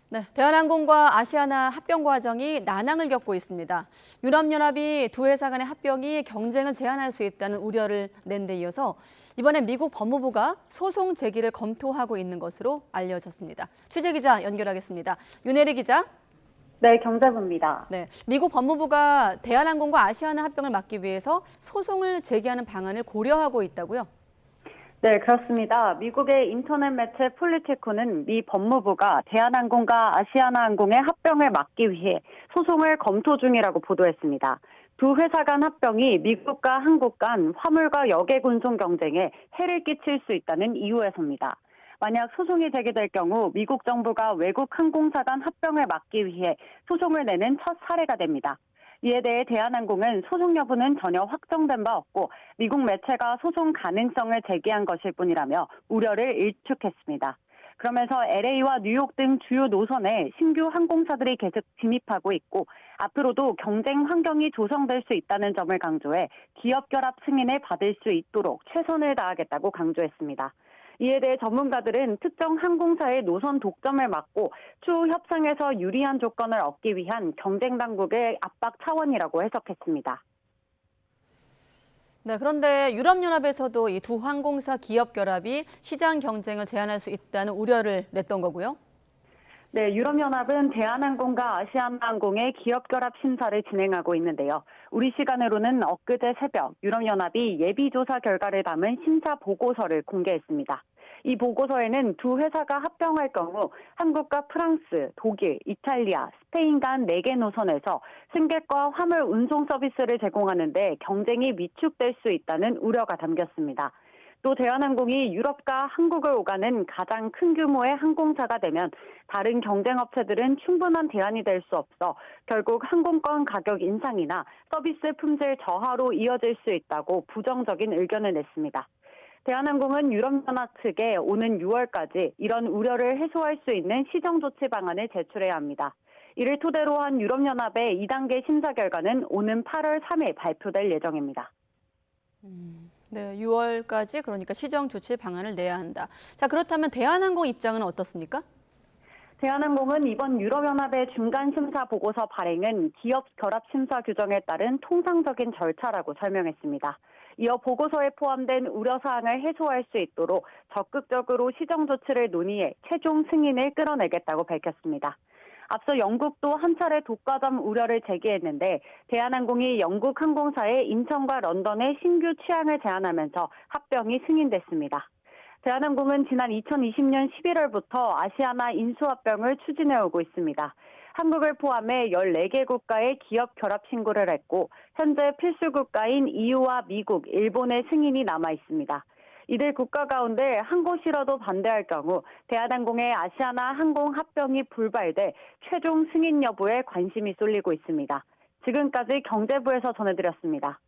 네, 대한항공과 아시아나 합병 과정이 난항을 겪고 있습니다. 유럽연합이 두 회사 간의 합병이 경쟁을 제한할 수 있다는 우려를 낸 데 이어서 이번에 미국 법무부가 소송 제기를 검토하고 있는 것으로 알려졌습니다. 취재 기자 연결하겠습니다. 윤혜리 기자. 네, 경제부입니다. 네, 미국 법무부가 대한항공과 아시아나 합병을 막기 위해서 소송을 제기하는 방안을 고려하고 있다고요? 네, 그렇습니다. 미국의 인터넷 매체 폴리티코는 미 법무부가 대한항공과 아시아나항공의 합병을 막기 위해 소송을 검토 중이라고 보도했습니다. 두 회사 간 합병이 미국과 한국 간 화물과 여객 운송 경쟁에 해를 끼칠 수 있다는 이유에서입니다. 만약 소송이 제기될 경우 미국 정부가 외국 항공사 간 합병을 막기 위해 소송을 내는 첫 사례가 됩니다. 이에 대해 대한항공은 소송 여부는 전혀 확정된 바 없고 미국 매체가 소송 가능성을 제기한 것일 뿐이라며 우려를 일축했습니다. 그러면서 LA와 뉴욕 등 주요 노선에 신규 항공사들이 계속 진입하고 있고 앞으로도 경쟁 환경이 조성될 수 있다는 점을 강조해 기업 결합 승인을 받을 수 있도록 최선을 다하겠다고 강조했습니다. 이에 대해 전문가들은 특정 항공사의 노선 독점을 막고 추후 협상에서 유리한 조건을 얻기 위한 경쟁 당국의 압박 차원이라고 해석했습니다. 네, 그런데 유럽연합에서도 이 두 항공사 기업 결합이 시장 경쟁을 제한할 수 있다는 우려를 냈던 거고요. 네, 유럽연합은 대한항공과 아시아나항공의 기업 결합 심사를 진행하고 있는데요. 우리 시간으로는 엊그제 새벽 유럽연합이 예비조사 결과를 담은 심사 보고서를 공개했습니다. 이 보고서에는 두 회사가 합병할 경우 한국과 프랑스, 독일, 이탈리아, 스페인 간 4개 노선에서 승객과 화물 운송 서비스를 제공하는데 경쟁이 위축될 수 있다는 우려가 담겼습니다. 또 대한항공이 유럽과 한국을 오가는 가장 큰 규모의 항공사가 되면 다른 경쟁업체들은 충분한 대안이 될 수 없어 결국 항공권 가격 인상이나 서비스 품질 저하로 이어질 수 있다고 부정적인 의견을 냈습니다. 대한항공은 유럽연합 측에 오는 6월까지 이런 우려를 해소할 수 있는 시정조치 방안을 제출해야 합니다. 이를 토대로 한 유럽연합의 2단계 심사 결과는 오는 8월 3일 발표될 예정입니다. 네, 6월까지 그러니까 시정 조치 방안을 내야 한다. 자, 그렇다면 대한항공 입장은 어떻습니까? 대한항공은 이번 유럽연합의 중간심사 보고서 발행은 기업 결합 심사 규정에 따른 통상적인 절차라고 설명했습니다. 이어 보고서에 포함된 우려사항을 해소할 수 있도록 적극적으로 시정조치를 논의해 최종 승인을 끌어내겠다고 밝혔습니다. 앞서 영국도 한 차례 독과점 우려를 제기했는데 대한항공이 영국 항공사의 인천과 런던의 신규 취항을 제한하면서 합병이 승인됐습니다. 대한항공은 지난 2020년 11월부터 아시아나 인수합병을 추진해오고 있습니다. 한국을 포함해 14개 국가의 기업 결합 신고를 했고 현재 필수 국가인 EU와 미국, 일본의 승인이 남아 있습니다. 이들 국가 가운데 한 곳이라도 반대할 경우 대한항공의 아시아나 항공 합병이 불발돼 최종 승인 여부에 관심이 쏠리고 있습니다. 지금까지 경제부에서 전해드렸습니다.